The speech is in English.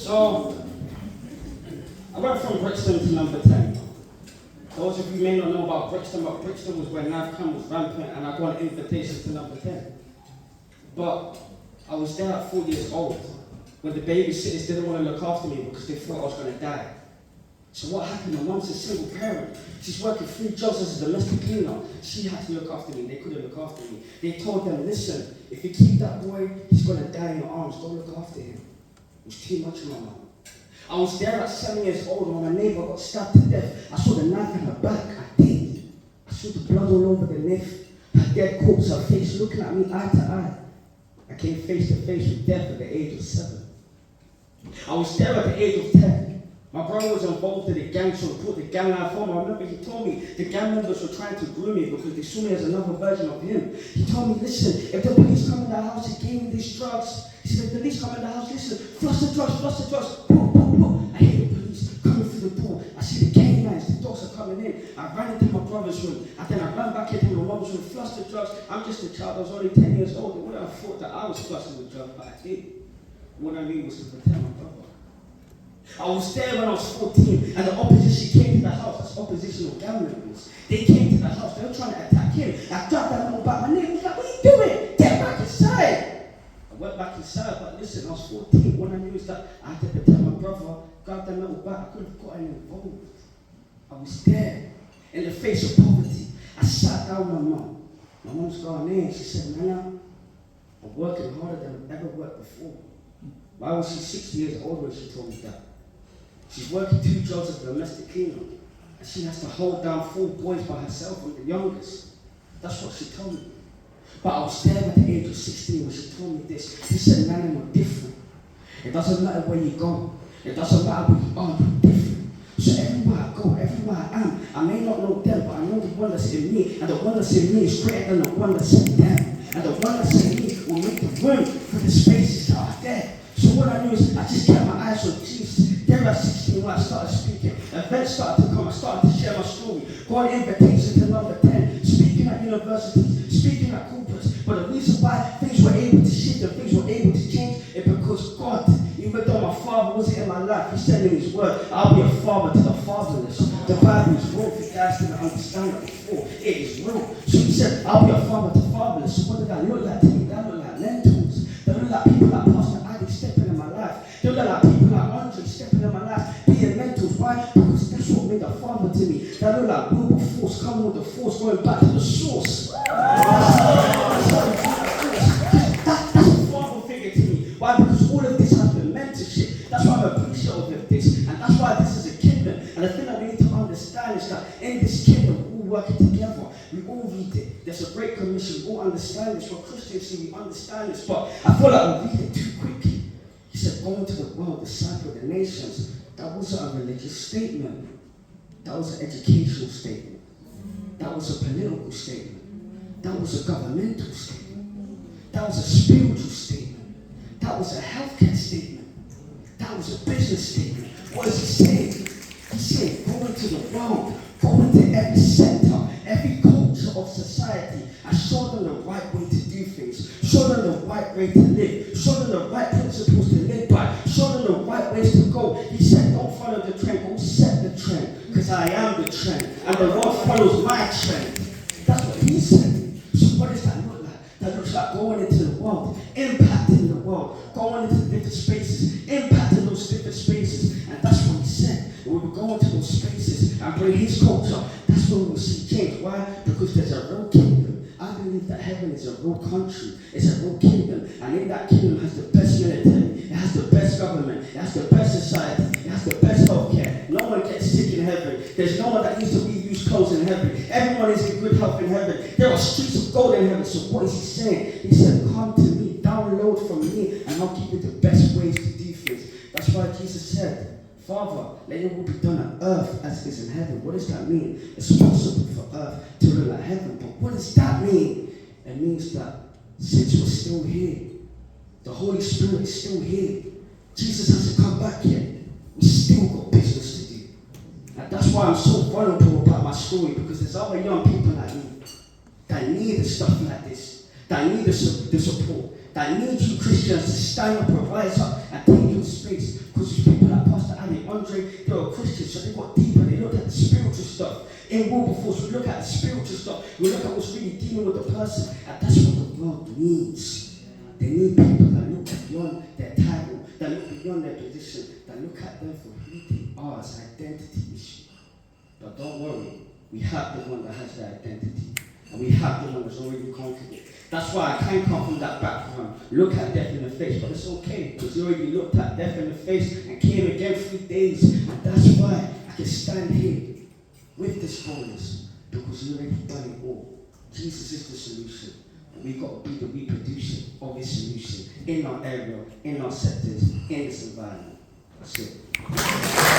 So, I went from Brixton to number 10. Those of you may not know about Brixton, but Brixton was where Navcam was rampant, and I got an invitation to number 10. But I was there at 4 years old, when the babysitters didn't want to look after me because they thought I was going to die. So what happened? My mum's a single parent. She's working 3 jobs as a domestic cleaner. She had to look after me. They couldn't look after me. They told them, listen, if you keep that boy, he's going to die in your arms. Don't look after him. It was too much for my mum. I was there at 7 years old when my neighbor got stabbed to death. I saw the knife in her back. I did. I saw the blood all over the knife. Her dead corpse, her face looking at me eye to eye. I came face to face with death at the age of 7. I was there at the age of 10. My brother was involved in the gang, so I put the gang life on. I remember he told me the gang members were trying to groom me because they saw me as another version of him. He told me, listen, if the police come in the house, he gave me these drugs. He said, if the police come in the house, listen, flush the drugs. Boom, boom, boom. I hear the police coming through the door. I see the canines, the dogs are coming in. I ran into my brother's room, and then I ran back into my mother's room, flushed the drugs. I'm just a child, I was only 10 years old. They wouldn't have thought that I was flushing the drugs, but I did. What I mean was to protect my brother. I was there when I was 14, and the opposition came to the house. That's oppositional gang members. They came to the house, they were trying to attack him. I grabbed that little back, my neighbor was like, what are you doing? Get back inside! I went back inside, but listen, I was 14. What I knew is that I had to protect my brother, grab that little back. I could have gotten involved. I was there, in the face of poverty. I sat down with my mum. My mum's Ghanaian. She said, Nana, I'm working harder than I've ever worked before. Why was she 6 years old when she told me that? She's working 2 jobs as a domestic cleaner, and she has to hold down 4 boys by herself. I'm the youngest. That's what she told me. But I was there at the age of 16 when she told me this. She said, Nana, you're different. It doesn't matter where you go. It doesn't matter where you are, you're different. So everywhere I go, everywhere I am, I may not know them, but I know the one that's in me, and the one that's in me is greater than the one that's in them. And the one that's in me will make the room for the spaces that are there. So what I knew is I just kept my eyes on Jesus. There at 16 when I started speaking, events started to come, I started to share my story, got an invitation to number 10, speaking at universities, speaking at corporates. But the reason why things were able to shift and things were able to change is because God, even though my father wasn't in my life, he said in his word, I'll be a father to the fatherless. The Bible is wrong if you guys didn't understand that before. It is wrong. So he said, I'll be a father to fatherless. So what did that look like to me? That looked like lentils. That looked like people like Pastor Adi stepping in my life. They look like people like Andre stepping in my life, being lentils. Why? Because that's what made a father to me. That looked like Wilberforce coming with the force, going back to the source. That's a father figure to me. Why? Because all of this has been mentorship. That's why I'm appreciative of this. And that's why this is a kingdom. And the thing that we need to understand is that in this kingdom, we're all working together. We all read it. There's a great commission. We all understand this. For Christians, we understand this. But I feel like we read it too quickly. He said, go into the world, disciple the nations. That wasn't a religious statement. That was an educational statement. That was a political statement. That was a governmental statement. That was a spiritual statement. That was a healthcare statement. That was a business statement. What is he saying? He's saying, go into the world, go into every sector, every culture of society, and show them the right way to do things. Show them the right way to live. Show them the right principles to live by. Show them the right ways to go. He said, don't follow the trend, go set the trend, because I am the trend, and the world follows my trend. That's what he said. So what does that look like? That looks like going into the world, impacting the world, going into different spaces, impacting those different spaces. And that's what he said. When we go into those spaces and bring his culture, that's when we'll see change. Why? Because there's a real kingdom. I believe that heaven is a real country. It's a real kingdom. And in that kingdom has the best military. It has the best government. It has the best society. It has the best healthcare. No one gets sick in heaven. There's no one that needs to reuse clothes in heaven. Everyone is in good health in heaven. There are streets of gold in heaven. So what is he saying? He said, come to me, download from me, and I'll give you the best ways to do things. That's why Jesus said, Father, let your will be done on earth as it is in heaven. What does that mean? It's possible for earth to look like heaven. But what does that mean? It means that since we're still here, the Holy Spirit is still here. Jesus hasn't come back yet. We still got business to do. And that's why I'm so vulnerable about my story, because there's other young people like me that need the stuff like this, that need the support, that need you Christians to stand up and rise up and take your space. Because Andre, they were Christians, so they got deeper. They looked at the spiritual stuff. In Wilberforce, we look at the spiritual stuff. We look at what's really dealing with the person. And that's what the world needs. They need people that look beyond their title, that look beyond their position, that look at them for who they are as an identity issue. But don't worry, we have the one that has the identity. And we have the one that's already conquered it. That's why I can't come from that background. Look at death in the face, but it's okay, because you already looked at death in the face and came again 3 days. And that's why I can stand here with this boldness, because you already done it all. Jesus is the solution. And we've got to be the reproducer of his solution in our area, in our sectors, in this environment. That's it.